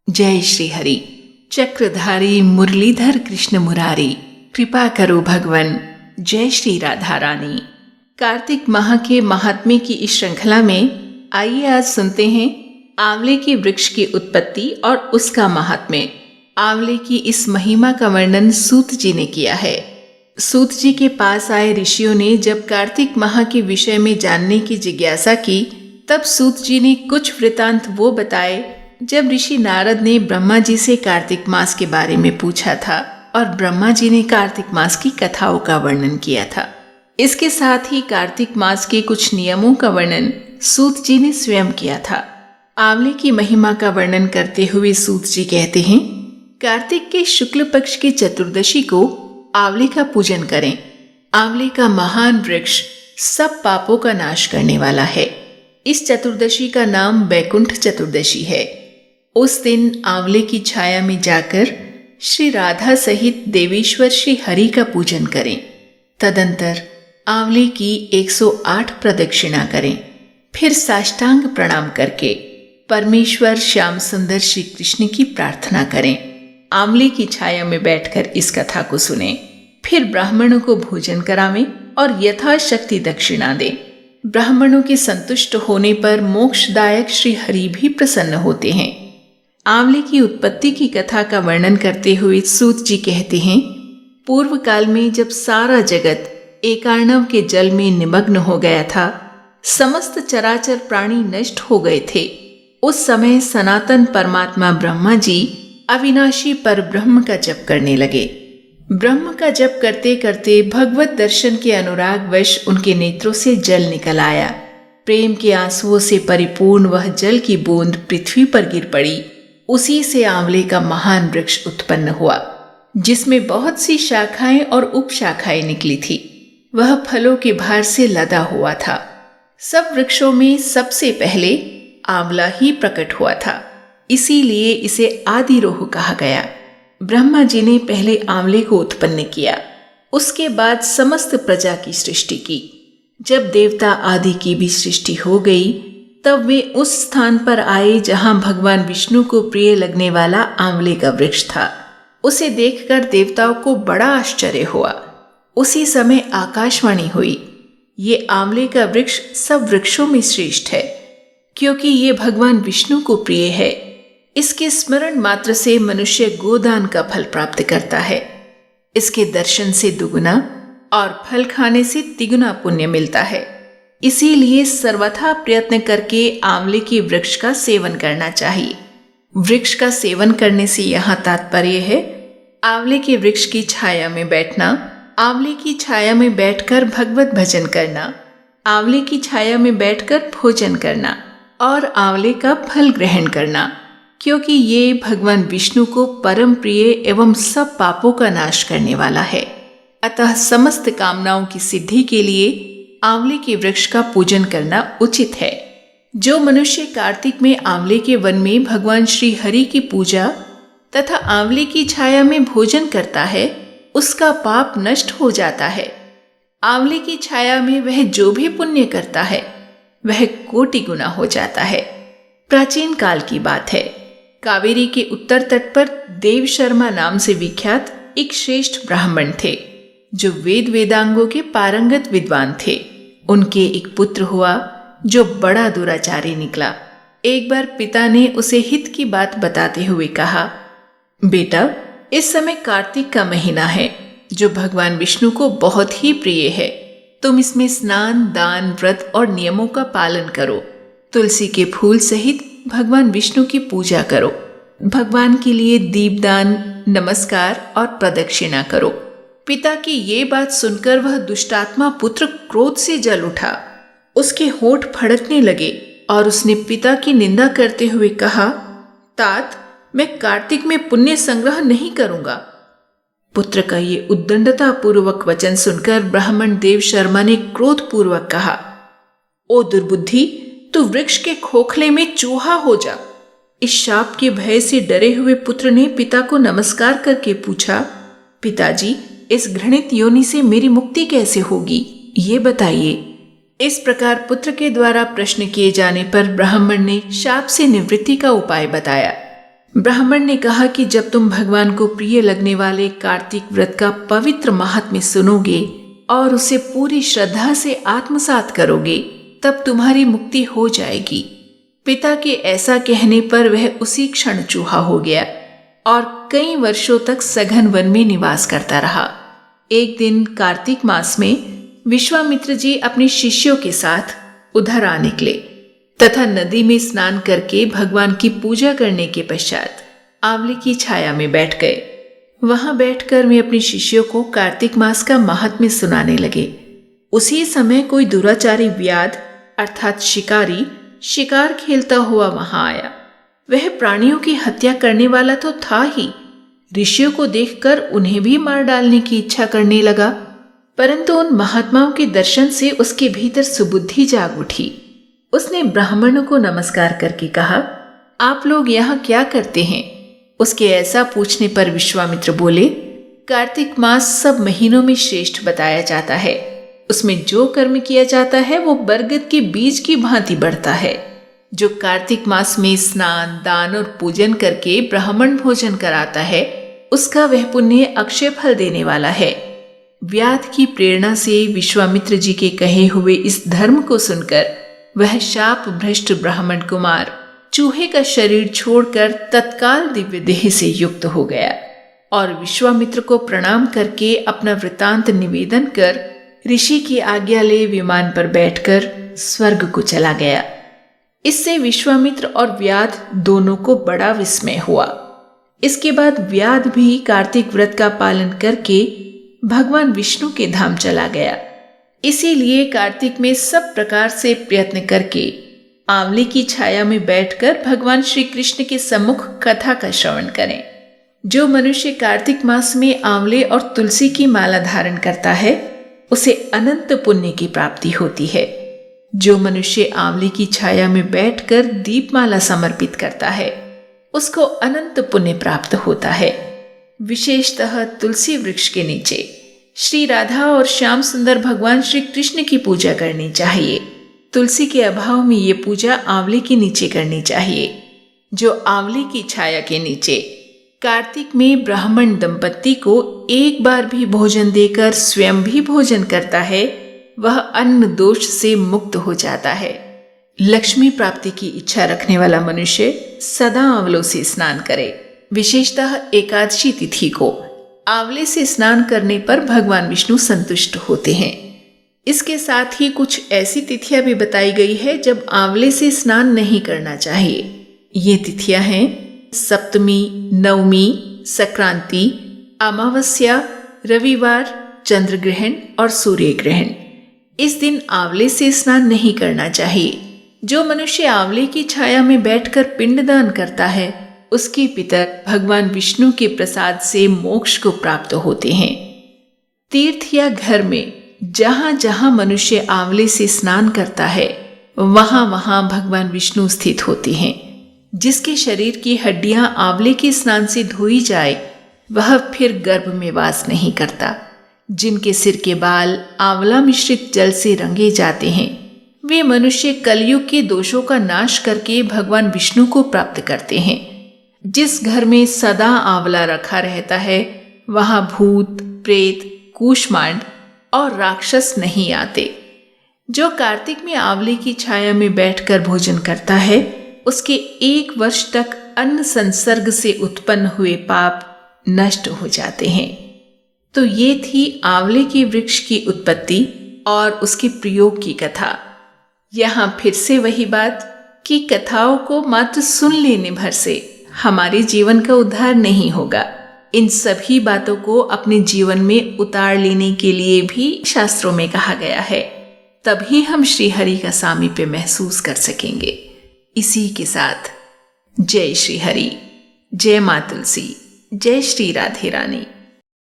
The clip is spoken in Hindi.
जय श्री हरि। चक्रधारी मुरलीधर कृष्ण मुरारी, कृपा करो भगवन। जय श्री राधा रानी। कार्तिक माह के महात्म्य की इस श्रृंखला में आइए आज सुनते हैं आंवले के वृक्ष की उत्पत्ति और उसका महात्म्य। आंवले की इस महिमा का वर्णन सूत जी ने किया है। सूत जी के पास आए ऋषियों ने जब कार्तिक माह के विषय में जानने की जिज्ञासा की, तब सूत जी ने कुछ वृतांत वो बताए जब ऋषि नारद ने ब्रह्मा जी से कार्तिक मास के बारे में पूछा था और ब्रह्मा जी ने कार्तिक मास की कथाओं का वर्णन किया था। इसके साथ ही कार्तिक मास के कुछ नियमों का वर्णन सूत जी ने स्वयं किया था। आंवले की महिमा का वर्णन करते हुए सूत जी कहते हैं, कार्तिक के शुक्ल पक्ष की चतुर्दशी को आंवले का पूजन करें। आंवले का महान वृक्ष सब पापों का नाश करने वाला है। इस चतुर्दशी का नाम बैकुंठ चतुर्दशी है। उस दिन आंवले की छाया में जाकर श्री राधा सहित देवेश्वर श्री हरि का पूजन करें। तदंतर आंवले की 108 प्रदक्षिणा करें। फिर साष्टांग प्रणाम करके परमेश्वर श्याम सुंदर श्री कृष्ण की प्रार्थना करें। आंवले की छाया में बैठकर इस कथा को सुनें। फिर ब्राह्मणों को भोजन करावें और यथाशक्ति दक्षिणा दें। ब्राह्मणों के संतुष्ट होने पर मोक्षदायक श्री हरि भी प्रसन्न होते हैं। आंवले की उत्पत्ति की कथा का वर्णन करते हुए सूत जी कहते हैं, पूर्व काल में जब सारा जगत एकार्णव के जल में निमग्न हो गया था, समस्त चराचर प्राणी नष्ट हो गए थे। उस समय सनातन परमात्मा ब्रह्मा जी अविनाशी पर ब्रह्म का जप करने लगे। ब्रह्म का जप करते करते भगवत दर्शन के अनुराग वश उनके नेत्रों से जल निकल आया। प्रेम के आंसुओं से परिपूर्ण वह जल की बूंद पृथ्वी पर गिर पड़ी। उसी से आंवले का महान वृक्ष उत्पन्न हुआ, जिसमें बहुत सी शाखाएं और उपशाखाएं निकली थी। वह फलों के भार से लदा हुआ था। सब वृक्षों में सबसे पहले आंवला ही प्रकट हुआ था, इसीलिए इसे आदिरोह कहा गया। ब्रह्मा जी ने पहले आंवले को उत्पन्न किया, उसके बाद समस्त प्रजा की सृष्टि की। जब देवता आदि की भी सृष्टि हो गई, तब वे उस स्थान पर आए जहां भगवान विष्णु को प्रिय लगने वाला आंवले का वृक्ष था। उसे देखकर देवताओं को बड़ा आश्चर्य हुआ। उसी समय आकाशवाणी हुई, ये आंवले का वृक्ष सब वृक्षों में श्रेष्ठ है, क्योंकि ये भगवान विष्णु को प्रिय है। इसके स्मरण मात्र से मनुष्य गोदान का फल प्राप्त करता है। इसके दर्शन से दुगुना और फल खाने से तिगुना पुण्य मिलता है। इसीलिए सर्वथा प्रयत्न करके आंवले के वृक्ष का सेवन करना चाहिए। वृक्ष का सेवन करने से यहाँ तात्पर्य है आंवले के वृक्ष की छाया में बैठना, आंवले की छाया में बैठकर भगवत भजन करना, आंवले की छाया में बैठकर भोजन करना और आंवले का फल ग्रहण करना, क्योंकि ये भगवान विष्णु को परम प्रिय एवं सब पापों का नाश करने वाला है। अतः समस्त कामनाओं की सिद्धि के लिए आंवले के वृक्ष का पूजन करना उचित है। जो मनुष्य कार्तिक में आंवले के वन में भगवान श्री हरि की पूजा तथा आंवले की छाया में भोजन करता है, उसका पाप नष्ट हो जाता है। आंवले की छाया में वह जो भी पुण्य करता है, वह कोटि गुना हो जाता है। प्राचीन काल की बात है, कावेरी के उत्तर तट पर देव शर्मा नाम से विख्यात एक श्रेष्ठ ब्राह्मण थे, जो वेद वेदांगों के पारंगत विद्वान थे। उनके एक पुत्र हुआ जो बड़ा दुराचारी निकला। एक बार पिता ने उसे हित की बात बताते हुए कहा, बेटा, इस समय कार्तिक का महीना है, जो भगवान विष्णु को बहुत ही प्रिय है। तुम इसमें स्नान, दान, व्रत और नियमों का पालन करो। तुलसी के फूल सहित भगवान विष्णु की पूजा करो। भगवान के लिए दीपदान, नमस्कार और प्रदक्षिणा करो। पिता की ये बात सुनकर वह दुष्टात्मा पुत्र क्रोध से जल उठा। उसके होंठ फड़कने लगे और उसने पिता की निंदा करते हुए कहा, तात, मैं कार्तिक में पुण्य संग्रह नहीं करूंगा। पुत्र का ये उद्दंडता पूर्वक वचन सुनकर ब्राह्मण देव शर्मा ने क्रोध पूर्वक कहा, ओ दुर्बुद्धि, तू वृक्ष के खोखले में चूहा हो जा। इस शाप के भय से डरे हुए पुत्र ने पिता को नमस्कार करके पूछा, पिताजी, इस घृणित योनि से मेरी मुक्ति कैसे होगी, ये बताइए। इस प्रकार पुत्र के द्वारा प्रश्न किए जाने पर ब्राह्मण ने शाप से निवृत्ति का उपाय बताया। ब्राह्मण ने कहा कि जब तुम भगवान को प्रिय लगने वाले कार्तिक व्रत का पवित्र महात्म्य सुनोगे और उसे पूरी श्रद्धा से आत्मसात करोगे, तब तुम्हारी मुक्ति हो जाएगी। पिता के ऐसा कहने पर वह उसी क्षण चूहा हो गया और कई वर्षों तक सघन वन में निवास करता रहा। एक दिन कार्तिक मास में विश्वामित्र जी अपने शिष्यों के साथ उधर आ निकले तथा नदी में स्नान करके भगवान की पूजा करने के पश्चात आंवले की छाया में बैठ गए। वहां बैठकर वे अपने शिष्यों को कार्तिक मास का महात्म्य सुनाने लगे। उसी समय कोई दुराचारी व्याध अर्थात शिकारी शिकार खेलता हुआ वहां आया। वह प्राणियों की हत्या करने वाला तो था ही, ऋषियों को देखकर उन्हें भी मार डालने की इच्छा करने लगा। परंतु उन महात्माओं के दर्शन से उसके भीतर सुबुद्धि जाग उठी। उसने ब्राह्मणों को नमस्कार करके कहा, आप लोग यहाँ क्या करते हैं? उसके ऐसा पूछने पर विश्वामित्र बोले, कार्तिक मास सब महीनों में श्रेष्ठ बताया जाता है। उसमें जो कर्म किया जाता है वो बरगद के बीज की भांति बढ़ता है। जो कार्तिक मास में स्नान, दान और पूजन करके ब्राह्मण भोजन कराता है, उसका वह पुण्य अक्षय फल देने वाला है। व्याध की प्रेरणा से विश्वामित्र जी के कहे हुए इस धर्म को सुनकर वह शाप भ्रष्ट ब्राह्मण कुमार चूहे का शरीर छोड़कर तत्काल दिव्य देह से युक्त हो गया और विश्वामित्र को प्रणाम करके अपना वृतांत निवेदन कर ऋषि की आज्ञा ले विमान पर बैठकर स्वर्ग को चला गया। इससे विश्वामित्र और व्याध दोनों को बड़ा विस्मय हुआ। इसके बाद व्याध भी कार्तिक व्रत का पालन करके भगवान विष्णु के धाम चला गया। इसीलिए कार्तिक में सब प्रकार से प्रयत्न करके आंवले की छाया में बैठकर भगवान श्री कृष्ण के सम्मुख कथा का श्रवण करें। जो मनुष्य कार्तिक मास में आंवले और तुलसी की माला धारण करता है उसे अनंत पुण्य की प्राप्ति होती है। जो मनुष्य आंवले की छाया में बैठकर दीपमाला समर्पित करता है उसको अनंत पुण्य प्राप्त होता है। विशेषतः तुलसी वृक्ष के नीचे श्री राधा और श्याम सुंदर भगवान श्री कृष्ण की पूजा करनी चाहिए। तुलसी के अभाव में ये पूजा आंवले के नीचे करनी चाहिए। जो आंवले की छाया के नीचे कार्तिक में ब्राह्मण दंपत्ति को एक बार भी भोजन देकर स्वयं भी भोजन करता है वह अन्न दोष से मुक्त हो जाता है। लक्ष्मी प्राप्ति की इच्छा रखने वाला मनुष्य सदा आंवलों से स्नान करे। विशेषतः एकादशी तिथि को आंवले से स्नान करने पर भगवान विष्णु संतुष्ट होते हैं। इसके साथ ही कुछ ऐसी तिथियां भी बताई गई है जब आंवले से स्नान नहीं करना चाहिए। ये तिथियां हैं सप्तमी, नवमी, संक्रांति, अमावस्या, रविवार, चंद्र ग्रहण और सूर्य ग्रहण। इस दिन आंवले से स्नान नहीं करना चाहिए। जो मनुष्य आंवले की छाया में बैठकर पिंडदान करता है उसके पितर भगवान विष्णु के प्रसाद से मोक्ष को प्राप्त होते हैं। तीर्थ या घर में जहां जहां मनुष्य आंवले से स्नान करता है वहां वहां भगवान विष्णु स्थित होते हैं। जिसके शरीर की हड्डियां आंवले के स्नान से धोई जाए वह फिर गर्भ में वास नहीं करता। जिनके सिर के बाल आंवला मिश्रित जल से रंगे जाते हैं वे मनुष्य कलयुग के दोषों का नाश करके भगवान विष्णु को प्राप्त करते हैं। जिस घर में सदा आंवला रखा रहता है वहां भूत, प्रेत, कूष्मांड और राक्षस नहीं आते। जो कार्तिक में आंवले की छाया में बैठकर भोजन करता है उसके 1 वर्ष तक अन्न संसर्ग से उत्पन्न हुए पाप नष्ट हो जाते हैं। तो ये थी आंवले के वृक्ष की उत्पत्ति और उसके प्रयोग की कथा। यहाँ फिर से वही बात कि कथाओं को मात्र सुन लेने भर से हमारे जीवन का उद्धार नहीं होगा। इन सभी बातों को अपने जीवन में उतार लेने के लिए भी शास्त्रों में कहा गया है। तभी हम श्री हरि का सामीप्य महसूस कर सकेंगे। इसी के साथ जय श्री हरि, जय मां तुलसी, जय श्री राधे रानी।